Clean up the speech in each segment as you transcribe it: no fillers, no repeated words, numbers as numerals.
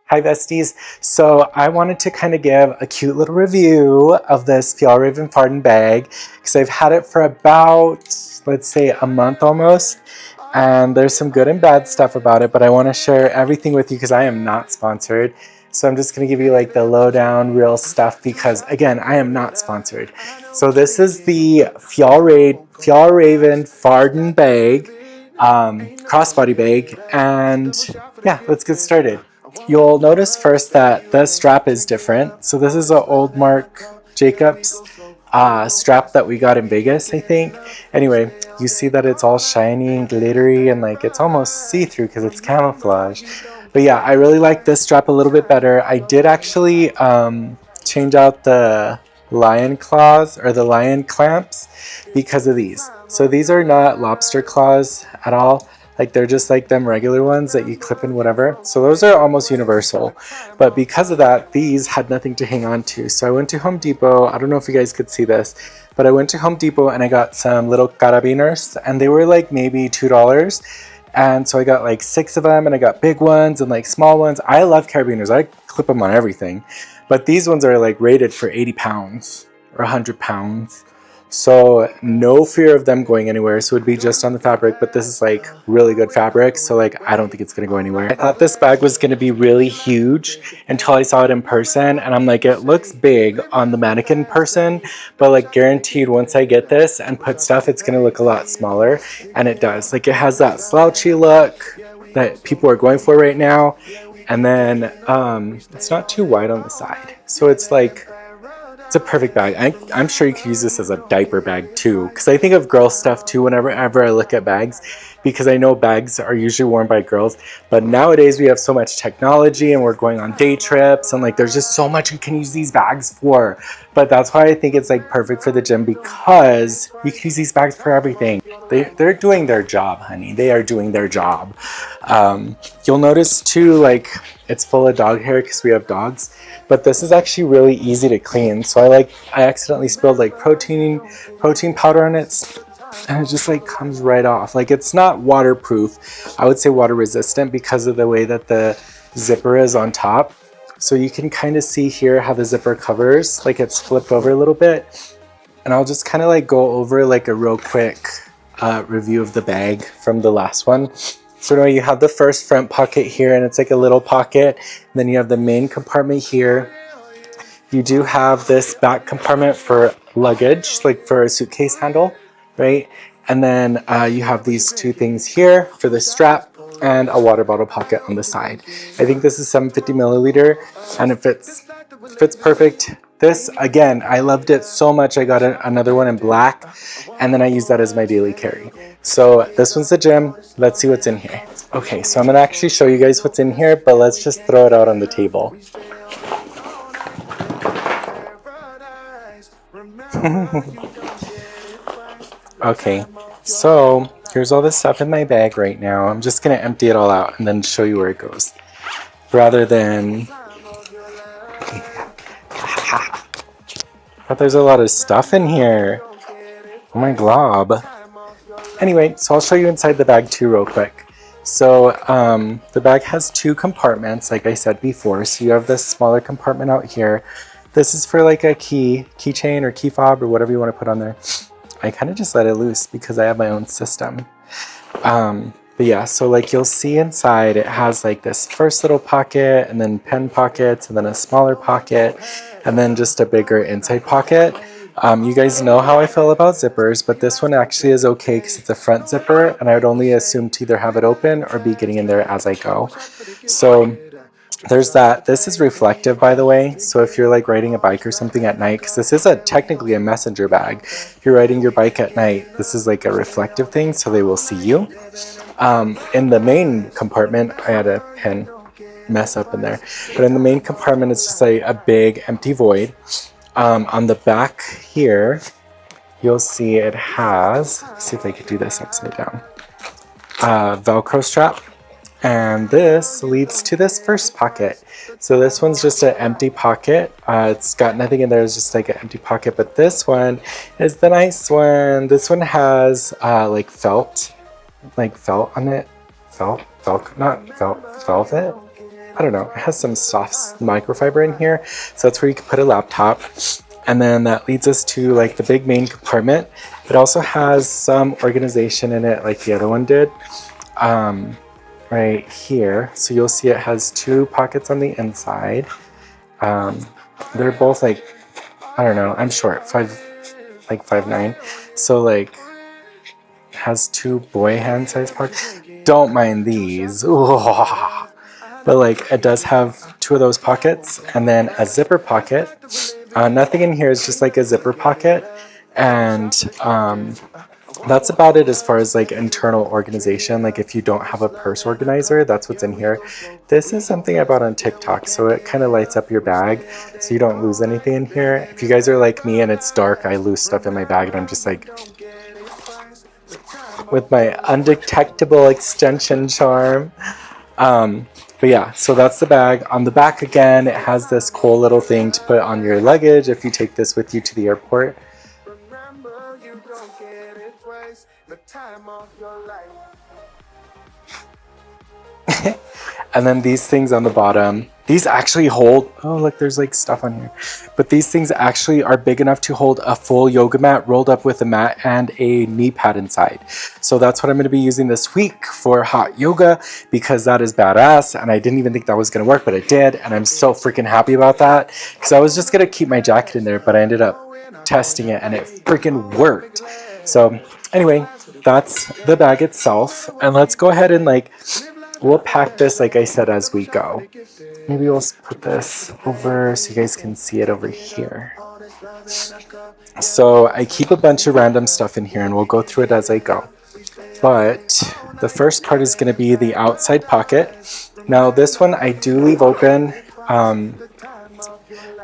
Hi besties. So I wanted to kind of give a cute little review of this Fjallraven Farden bag because I've had it for about, let's say, a month almost. And there's some good and bad stuff about it, but I want to share everything with you because I am not sponsored. So I'm just going to give you like the lowdown real stuff because again, I am not sponsored. So this is the Fjallraven Farden bag, crossbody bag, and yeah, let's get started. You'll notice first that the strap is different. So this is an old Marc Jacobs strap that we got in Vegas, I think. Anyway, you see that it's all shiny and glittery and like it's almost see-through because it's camouflage. But yeah, I really like this strap a little bit better. I did actually change out the lion claws or the lion clamps because of these. So these are not lobster claws at all. Like they're just like them regular ones that you clip in whatever. So those are almost universal. But because of that, these had nothing to hang on to. So I went to Home Depot. I don't know if you guys could see this, but I went to Home Depot and I got some little carabiners and they were like maybe $2. And so I got like 6 of them and I got big ones and like small ones. I love carabiners. I clip them on everything. But these ones are like rated for 80 pounds or 100 pounds. So no fear of them going anywhere. So it would be just on the fabric, but this is like really good fabric. So like, I don't think it's going to go anywhere. I thought this bag was going to be really huge until I saw it in person. And I'm like, it looks big on the mannequin person, but like guaranteed once I get this and put stuff, it's going to look a lot smaller. And it does. Like it has that slouchy look that people are going for right now. And then it's not too wide on the side. So it's like, it's a perfect bag. I'm sure you could use this as a diaper bag too, because I think of girl stuff too whenever I look at bags, because I know bags are usually worn by girls, but nowadays we have so much technology and we're going on day trips and like there's just so much you can use these bags for. But that's why I think it's like perfect for the gym, because you can use these bags for everything. They're doing their job, honey. They are doing their job. You'll notice too, like it's full of dog hair because we have dogs, but this is actually really easy to clean. So I accidentally spilled like protein powder on it, and it just like comes right off. Like it's not waterproof. I would say water resistant because of the way that the zipper is on top. So you can kind of see here how the zipper covers, like it's flipped over a little bit. And I'll just kind of like go over like a real quick review of the bag from the last one. So now you have the first front pocket here, and it's like a little pocket. And then you have the main compartment here. You do have this back compartment for luggage, like for a suitcase handle, right? And then you have these two things here for the strap and a water bottle pocket on the side. I think this is 750 milliliter, and it fits perfect. This, again, I loved it so much. I got another one in black, and then I use that as my daily carry. So this one's the gym. Let's see what's in here. Okay, so I'm gonna actually show you guys what's in here, but let's just throw it out on the table. Okay, so here's all the stuff in my bag right now. I'm just gonna empty it all out and then show you where it goes, rather than but there's a lot of stuff in here. Oh my glob. Anyway, so I'll show you inside the bag too real quick. So the bag has 2 compartments, like I said before. So you have this smaller compartment out here. This is for like a keychain or key fob or whatever you want to put on there. I kind of just let it loose because I have my own system. But yeah, so like you'll see inside, it has like this first little pocket and then pen pockets and then a smaller pocket and then just a bigger inside pocket. You guys know how I feel about zippers, but this one actually is okay because it's a front zipper, and I would only assume to either have it open or be getting in there as I go. So there's that. This is reflective, by the way. So if you're like riding a bike or something at night, because this is technically a messenger bag. If you're riding your bike at night, this is like a reflective thing, so they will see you. In the main compartment, I had a pen mess up in there, but in the main compartment, it's just like a big empty void. On the back here, you'll see it has, let's see if I could do this upside down, Velcro strap. And this leads to this first pocket. So this one's just an empty pocket. It's got nothing in there, it's just like an empty pocket. But this one is the nice one. This one has like felt on it. Velvet. I don't know, it has some soft microfiber in here. So that's where you can put a laptop. And then that leads us to like the big main compartment. It also has some organization in it like the other one did. Right here. So you'll see it has 2 pockets on the inside. They're both like, I don't know, I'm short, 5'9". So like has 2 boy hand size pockets. Don't mind these. Ooh. But like it does have 2 of those pockets and then a zipper pocket. Nothing in here is just like a zipper pocket. And that's about it as far as like internal organization. Like if you don't have a purse organizer, that's what's in here. This is something I bought on TikTok, so it kind of lights up your bag so you don't lose anything in here. If you guys are like me and it's dark, I lose stuff in my bag and I'm just like with my undetectable extension charm. But yeah, so that's the bag. On the back again, it has this cool little thing to put on your luggage if you take this with you to the airport. And then these things on the bottom, these actually hold, oh look, there's like stuff on here. But these things actually are big enough to hold a full yoga mat rolled up with a mat and a knee pad inside. So that's what I'm going to be using this week for hot yoga because that is badass. And I didn't even think that was going to work, but it did. And I'm so freaking happy about that because I was just going to keep my jacket in there, but I ended up testing it and it freaking worked. So anyway, that's the bag itself. And let's go ahead and like, we'll pack this, like I said, as we go. Maybe we'll put this over so you guys can see it over here. So I keep a bunch of random stuff in here and we'll go through it as I go. But the first part is going to be the outside pocket. Now this one I do leave open.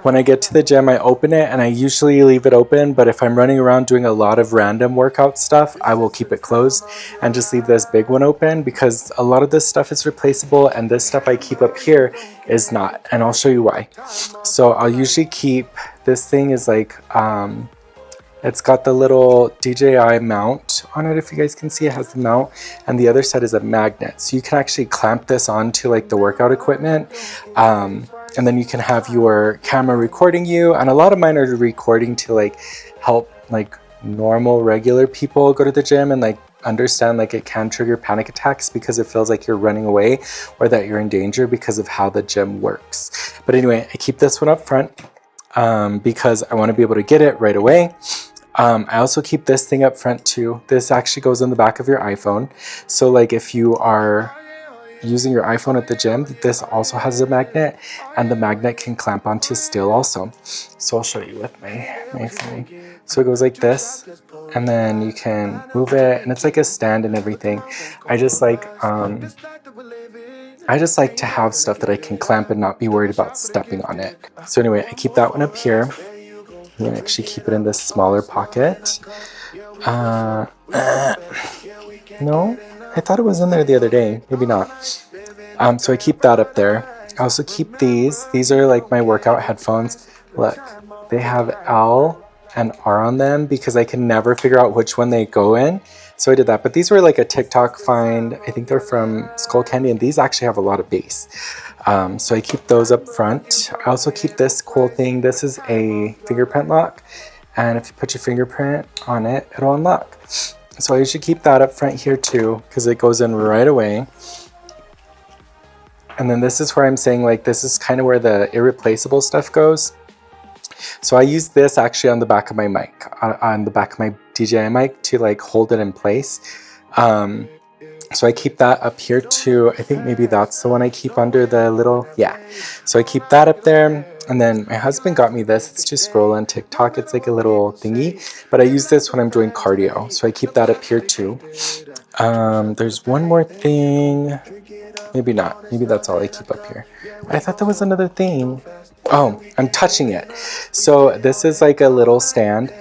When I get to the gym, I open it and I usually leave it open, but if I'm running around doing a lot of random workout stuff, I will keep it closed and just leave this big one open because a lot of this stuff is replaceable and this stuff I keep up here is not, and I'll show you why. So I'll usually keep, this thing is like, it's got the little DJI mount on it, if you guys can see, it has the mount, and the other side is a magnet. So you can actually clamp this onto like the workout equipment. And then you can have your camera recording you, and a lot of mine are recording to like help like normal regular people go to the gym and like understand like it can trigger panic attacks because it feels like you're running away or that you're in danger because of how the gym works. But anyway, I keep this one up front because I want to be able to get it right away. I also keep this thing up front too. This actually goes on the back of your iPhone. So like if you are using your iPhone at the gym, this also has a magnet and the magnet can clamp onto steel also. So I'll show you with my phone. So it goes like this and then you can move it and it's like a stand and everything. I just like to have stuff that I can clamp and not be worried about stepping on it. So anyway, I keep that one up here. I'm gonna actually keep it in this smaller pocket. No? I thought it was in there the other day. Maybe not. So I keep that up there. I also keep these. These are like my workout headphones. Look, they have L and R on them because I can never figure out which one they go in. So I did that. But these were like a TikTok find. I think they're from Skull Candy, and these actually have a lot of bass. So I keep those up front. I also keep this cool thing. This is a fingerprint lock. And if you put your fingerprint on it, it'll unlock. So I usually keep that up front here too, because it goes in right away. And then this is where I'm saying like, this is kind of where the irreplaceable stuff goes. So I use this actually on the back of my mic, on the back of my DJI mic to like hold it in place. So I keep that up here too. I think maybe that's the one I keep under the little, yeah. So I keep that up there. And then my husband got me this. It's to scroll on TikTok. It's like a little thingy, but I use this when I'm doing cardio. So I keep that up here too. There's one more thing. Maybe not. Maybe that's all I keep up here. I thought there was another thing. Oh, I'm touching it. So this is like a little stand,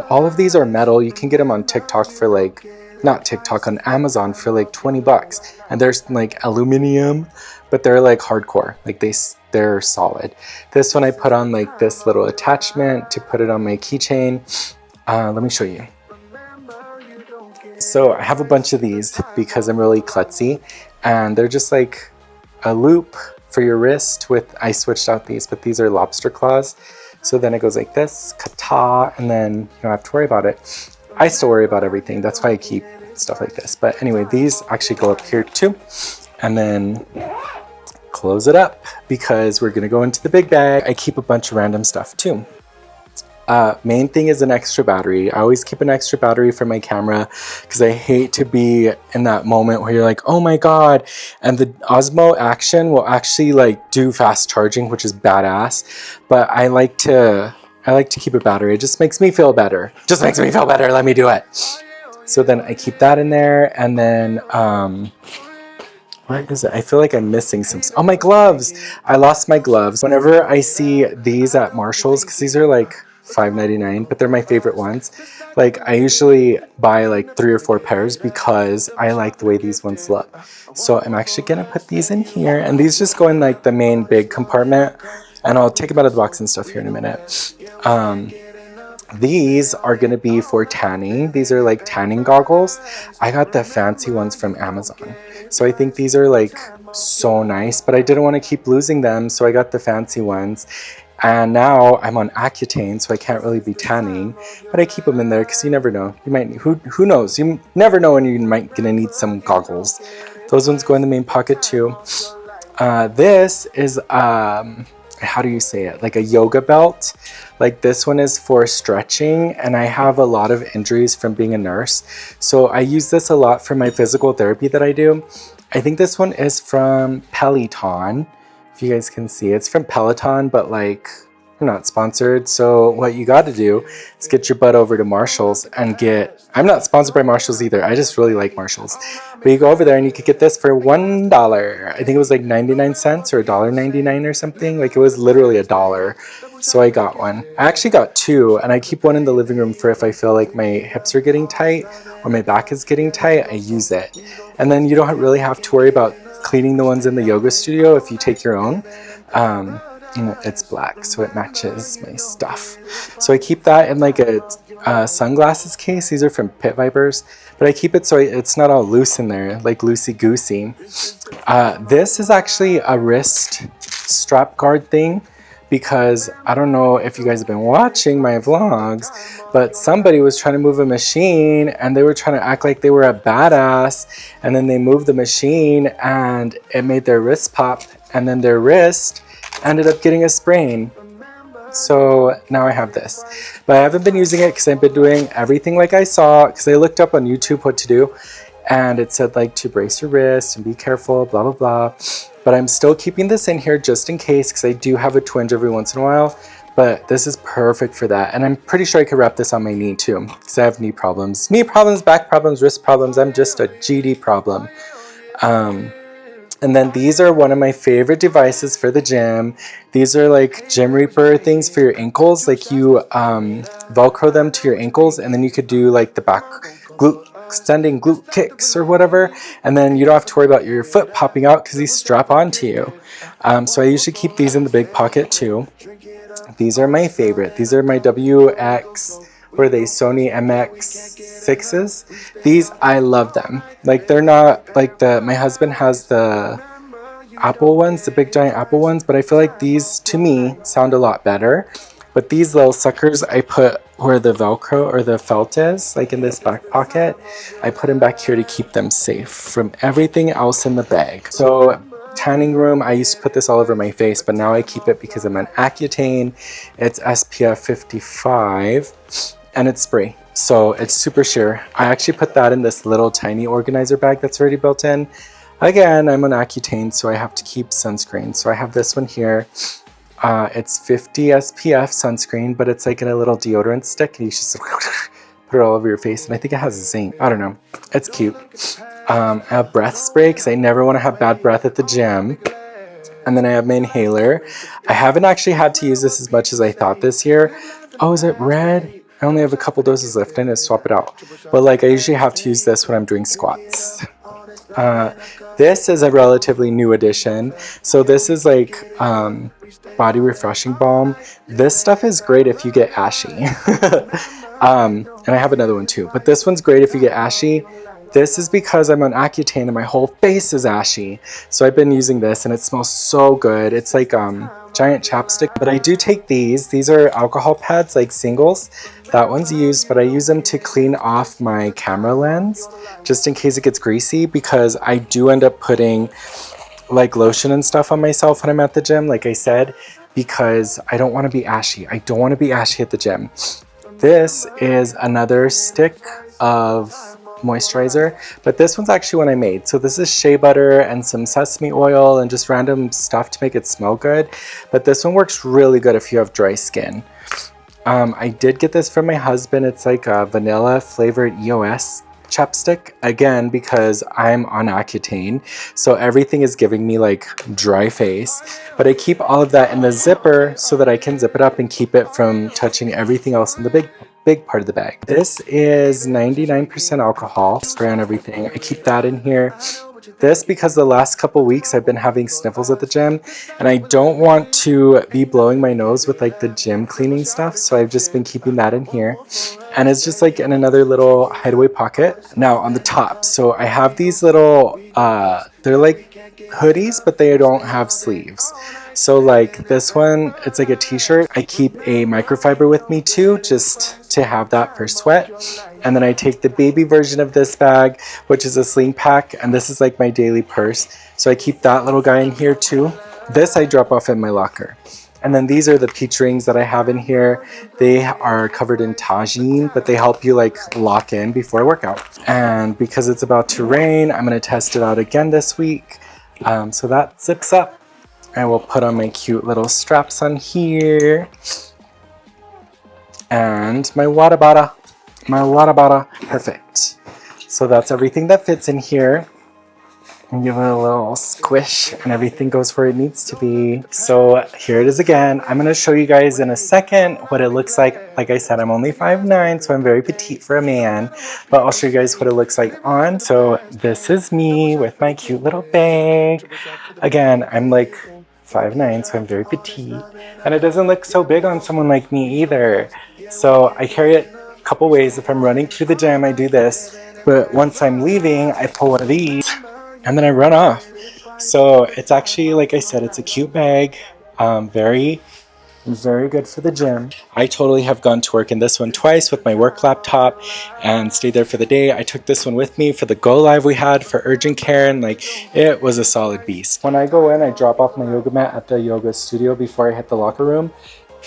All of these are metal. You can get them on TikTok for like, not TikTok, on Amazon for like $20. And there's like aluminum, but they're like hardcore. Like they're solid. This one I put on like this little attachment to put it on my keychain. Let me show you. So I have a bunch of these because I'm really klutzy, and they're just like, a loop for your wrist with, I switched out these, but these are lobster claws. So then it goes like this, kata, and then you don't have to worry about it. I still worry about everything. That's why I keep stuff like this. But anyway, these actually go up here too. And then close it up because we're gonna go into the big bag. I keep a bunch of random stuff too. Main thing is an extra battery. I always keep an extra battery for my camera because I hate to be in that moment where you're like, oh my god, and the Osmo Action will actually like do fast charging, which is badass. But I like to keep a battery. It just makes me feel better. Just makes me feel better. Let me do it. So then I keep that in there, and then where is it? I feel like I'm missing some. Oh, my gloves! I lost my gloves. Whenever I see these at Marshall's, because these are like $5.99, but they're my favorite ones. Like I usually buy like 3 or 4 pairs because I like the way these ones look. So I'm actually gonna put these in here, and these just go in like the main big compartment, and I'll take them out of the box and stuff here in a minute. These are gonna be for tanning. These are like tanning goggles. I got the fancy ones from Amazon. So I think these are like so nice, but I didn't want to keep losing them, so I got the fancy ones. And now I'm on Accutane, so I can't really be tanning, but I keep them in there because you never know. You might, who knows? You never know when you might gonna need some goggles. Those ones go in the main pocket too. This is, how do you say it? Like a yoga belt. Like this one is for stretching, and I have a lot of injuries from being a nurse. So I use this a lot for my physical therapy that I do. I think this one is from Peloton. If you guys can see, it's from Peloton, but like I'm not sponsored. So what you got to do is get your butt over to Marshall's and get, I'm not sponsored by Marshall's either. I just really like Marshall's. But you go over there and you could get this for $1. I think it was like 99 cents or $1.99 or something. Like it was literally $1. So I got one. I actually got 2, and I keep one in the living room for if I feel like my hips are getting tight or my back is getting tight, I use it. And then you don't really have to worry about cleaning the ones in the yoga studio if you take your own. It's black, so it matches my stuff. So I keep that in like a sunglasses case. These are from Pit Vipers, but I keep it so it's not all loose in there, like loosey-goosey. This is actually a wrist strap guard thing, because I don't know if you guys have been watching my vlogs, but somebody was trying to move a machine and they were trying to act like they were a badass, and then they moved the machine and it made their wrist pop, and then their wrist ended up getting a sprain. So now I have this, but I haven't been using it because I've been doing everything like I saw, because I looked up on YouTube what to do, and it said like to brace your wrist and be careful, blah blah blah. But I'm still keeping this in here just in case, because I do have a twinge every once in a while. But this is perfect for that, and I'm pretty sure I could wrap this on my knee too, because I have knee problems, back problems, wrist problems. I'm just a GD problem. And then these are one of my favorite devices for the gym. These are like Gym Reaper things for your ankles. Like you Velcro them to your ankles, and then you could do like the back glute extending glute kicks or whatever, and then you don't have to worry about your foot popping out because these strap onto you. So I usually keep these in the big pocket too. These are my favorite. These are my WX, what are they, Sony MX6s. These, I love them. Like they're not like my husband has the Apple ones, the big giant Apple ones, but I feel like these to me sound a lot better. But these little suckers I put where the Velcro or the felt is, like in this back pocket. I put them back here to keep them safe from everything else in the bag. So tanning room, I used to put this all over my face, but now I keep it because I'm on Accutane. It's SPF 55 and it's spray. So it's super sheer. I actually put that in this little tiny organizer bag that's already built in. Again, I'm on Accutane, so I have to keep sunscreen. So I have this one here. It's 50 SPF sunscreen, but it's like in a little deodorant stick, and you just put it all over your face, and I think it has zinc. I don't know. It's cute. I have breath spray because I never want to have bad breath at the gym. And then I have my inhaler. I haven't actually had to use this as much as I thought this year. Oh, is it red? I only have a couple doses left. I need to swap it out. But like I usually have to use this when I'm doing squats. This is a relatively new addition. So this is like body refreshing balm. This stuff is great if you get ashy. And I have another one too. But this one's great if you get ashy. This is because I'm on Accutane and my whole face is ashy. So I've been using this and it smells so good. It's like giant chapstick. But I do take these. These are alcohol pads, like singles. That one's used, but I use them to clean off my camera lens just in case it gets greasy, because I do end up putting like lotion and stuff on myself when I'm at the gym, like I said, because I don't want to be ashy. I don't want to be ashy at the gym. This is another stick of moisturizer, but this one's actually one I made. So this is shea butter and some sesame oil and just random stuff to make it smell good. But this one works really good if you have dry skin. I did get this from my husband. It's like a vanilla flavored EOS chapstick, again because I'm on Accutane, so everything is giving me like dry face, but I keep all of that in the zipper so that I can zip it up and keep it from touching everything else in the big part of the bag. This is 99% alcohol, spray on everything. I keep that in here. This because the last couple weeks I've been having sniffles at the gym and I don't want to be blowing my nose with like the gym cleaning stuff, so I've just been keeping that in here. And it's just like in another little hideaway pocket. Now on the top, so I have these little, they're like hoodies, but they don't have sleeves. So like this one, it's like a t-shirt. I keep a microfiber with me too, just to have that for sweat. And then I take the baby version of this bag, which is a sling pack. And this is like my daily purse. So I keep that little guy in here too. This I drop off in my locker. And then these are the peach rings that I have in here. They are covered in tagine, but they help you like lock in before a workout. And because it's about to rain, I'm gonna test it out again this week. So that zips up. I will put on my cute little straps on here. And my water bottle. Perfect. So that's everything that fits in here. And give it a little squish and everything goes where it needs to be. So here it is again. I'm going to show you guys in a second what it looks like. Like I said, I'm only 5'9", so I'm very petite for a man. But I'll show you guys what it looks like on. So this is me with my cute little bag. Again, I'm like 5'9", so I'm very petite. And it doesn't look so big on someone like me either. So I carry it a couple ways. If I'm running to the gym, I do this. But once I'm leaving, I pull one of these. And then I run off. So it's actually, like I said, it's a cute bag. Very good for the gym. I totally have gone to work in this one twice with my work laptop and stayed there for the day. I took this one with me for the go live we had for urgent care, and like it was a solid beast. When I go in, I drop off my yoga mat at the yoga studio before I hit the locker room.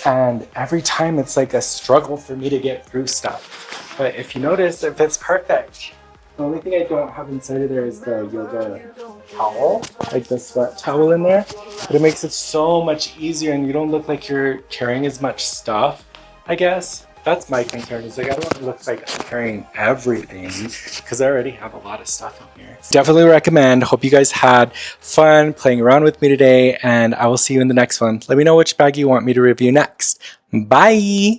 And every time it's like a struggle for me to get through stuff. But if you notice, it fits perfect. The only thing I don't have inside of there is the yoga towel, like the sweat towel in there. But it makes it so much easier and you don't look like you're carrying as much stuff, I guess. That's my concern, is like I don't want to look like I'm carrying everything because I already have a lot of stuff in here. Definitely recommend. Hope you guys had fun playing around with me today, and I will see you in the next one. Let me know which bag you want me to review next. Bye!